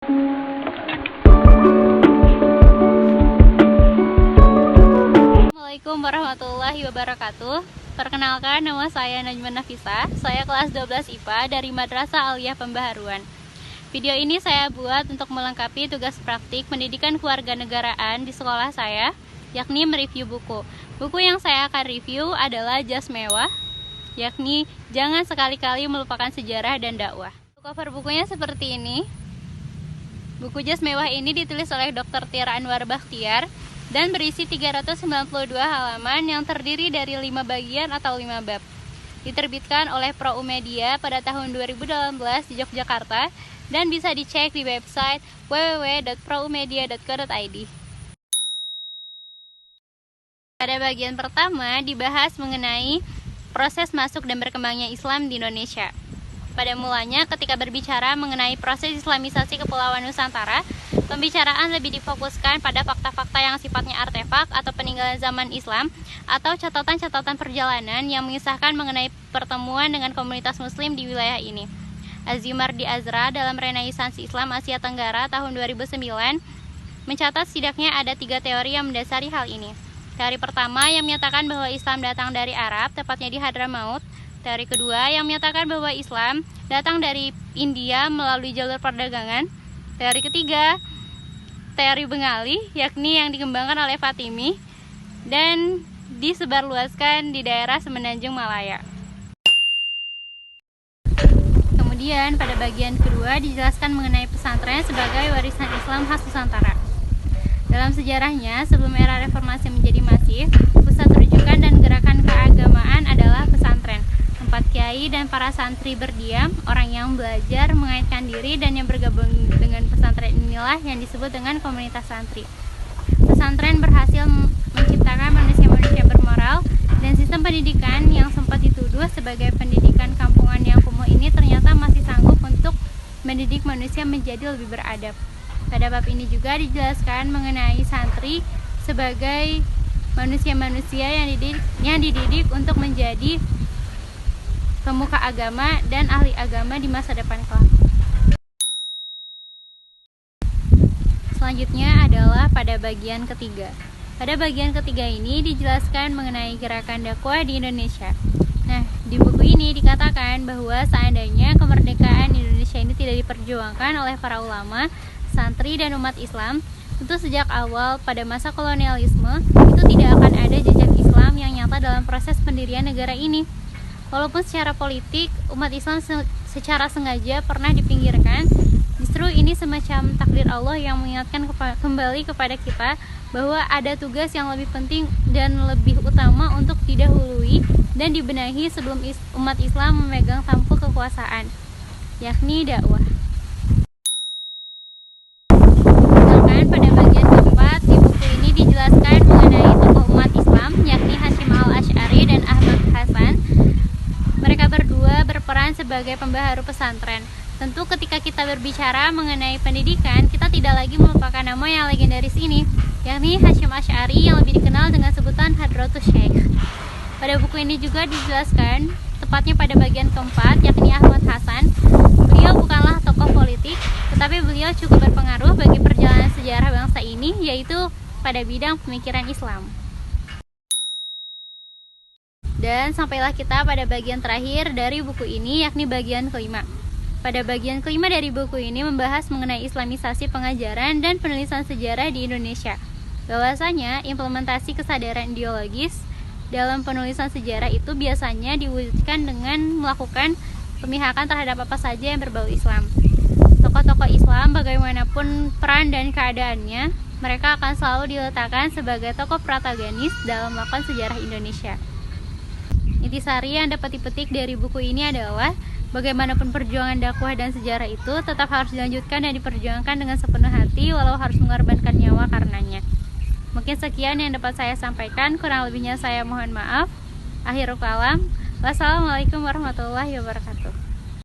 Assalamualaikum warahmatullahi wabarakatuh. Perkenalkan, nama saya Najma Nafisa. Saya kelas 12 IPA dari Madrasah Aliyah Pembaharuan. Video ini saya buat untuk melengkapi tugas praktik pendidikan kewarganegaraan di sekolah saya, yakni mereview buku. Buku yang saya akan review adalah Jas Mewah, yakni Jangan Sekali-Kali Melupakan Sejarah dan Dakwah. Cover bukunya seperti ini. Buku Jas Mewah ini ditulis oleh Dr. Tiara Anwar Bakhtiar dan berisi 392 halaman yang terdiri dari 5 bagian atau 5 bab. Diterbitkan oleh Proumedia pada tahun 2018 di Yogyakarta dan bisa dicek di website www.proumedia.co.id. Pada bagian pertama dibahas mengenai proses masuk dan berkembangnya Islam di Indonesia. Pada mulanya ketika berbicara mengenai proses islamisasi Kepulauan Nusantara, pembicaraan lebih difokuskan pada fakta-fakta yang sifatnya artefak atau peninggalan zaman Islam atau catatan-catatan perjalanan yang mengisahkan mengenai pertemuan dengan komunitas muslim di wilayah ini. Azimardi Azra dalam Renaissance Islam Asia Tenggara tahun 2009 mencatat setidaknya ada 3 teori yang mendasari hal ini. Teori pertama yang menyatakan bahwa Islam datang dari Arab, tepatnya di Hadramaut. Teori kedua yang menyatakan bahwa Islam datang dari India melalui jalur perdagangan. Teori ketiga, teori Bengali, yakni yang dikembangkan oleh Fatimi dan disebarluaskan di daerah Semenanjung Malaya. Kemudian pada bagian kedua dijelaskan mengenai pesantren sebagai warisan Islam khas Nusantara. Dalam sejarahnya, sebelum era reformasi menjadi masif, pusat rujukan dan gerakan keagamaan adalah pesantren. Tempat kiai dan para santri berdiam, orang yang belajar, mengaitkan diri, dan yang bergabung dengan pesantren inilah yang disebut dengan komunitas santri. Pesantren berhasil menciptakan manusia-manusia bermoral, dan sistem pendidikan yang sempat dituduh sebagai pendidikan kampungan yang kumuh ini ternyata masih sanggup untuk mendidik manusia menjadi lebih beradab. Pada bab ini juga dijelaskan mengenai santri sebagai manusia-manusia yang dididik untuk menjadi pemuka agama dan ahli agama di masa depan kelak. Selanjutnya adalah pada bagian ketiga. Pada bagian ketiga ini dijelaskan mengenai gerakan dakwah di Indonesia. Nah, di buku ini dikatakan bahwa seandainya kemerdekaan Indonesia ini tidak diperjuangkan oleh para ulama, santri, dan umat Islam, tentu sejak awal pada masa kolonialisme itu tidak akan ada jejak Islam yang nyata dalam proses pendirian negara ini. Walaupun secara politik umat Islam secara sengaja pernah dipinggirkan, justru ini semacam takdir Allah yang mengingatkan kembali kepada kita bahwa ada tugas yang lebih penting dan lebih utama untuk didahului dan dibenahi sebelum umat Islam memegang tampuk kekuasaan, yakni dakwah. Sedangkan pada bagian keempat di buku ini dijelaskan mengenai tokoh umat Islam, yakni Hasyim al-Asy'ari dan Ahmad Hasan. Mereka berdua berperan sebagai pembaharu pesantren. Tentu ketika kita berbicara mengenai pendidikan, kita tidak lagi melupakan nama yang legendaris ini, yakni Hasyim Asy'ari yang lebih dikenal dengan sebutan Hadratus Syekh. Pada buku ini juga dijelaskan, tepatnya pada bagian keempat, yakni Ahmad Hasan. Beliau bukanlah tokoh politik, tetapi beliau cukup berpengaruh bagi perjalanan sejarah bangsa ini, yaitu pada bidang pemikiran Islam. Dan sampailah kita pada bagian terakhir dari buku ini, yakni bagian kelima. Pada bagian kelima dari buku ini membahas mengenai islamisasi pengajaran dan penulisan sejarah di Indonesia. Bahwasanya implementasi kesadaran ideologis dalam penulisan sejarah itu biasanya diwujudkan dengan melakukan pemihakan terhadap apa saja yang berbau Islam. Tokoh-tokoh Islam bagaimanapun peran dan keadaannya, mereka akan selalu diletakkan sebagai tokoh protagonis dalam melakukan sejarah Indonesia. Intisari yang dapat dipetik dari buku ini adalah bagaimanapun perjuangan dakwah dan sejarah itu tetap harus dilanjutkan dan diperjuangkan dengan sepenuh hati walau harus mengorbankan nyawa karenanya. Mungkin sekian yang dapat saya sampaikan, kurang lebihnya saya mohon maaf. Akhirul kalam. Wassalamualaikum warahmatullahi wabarakatuh.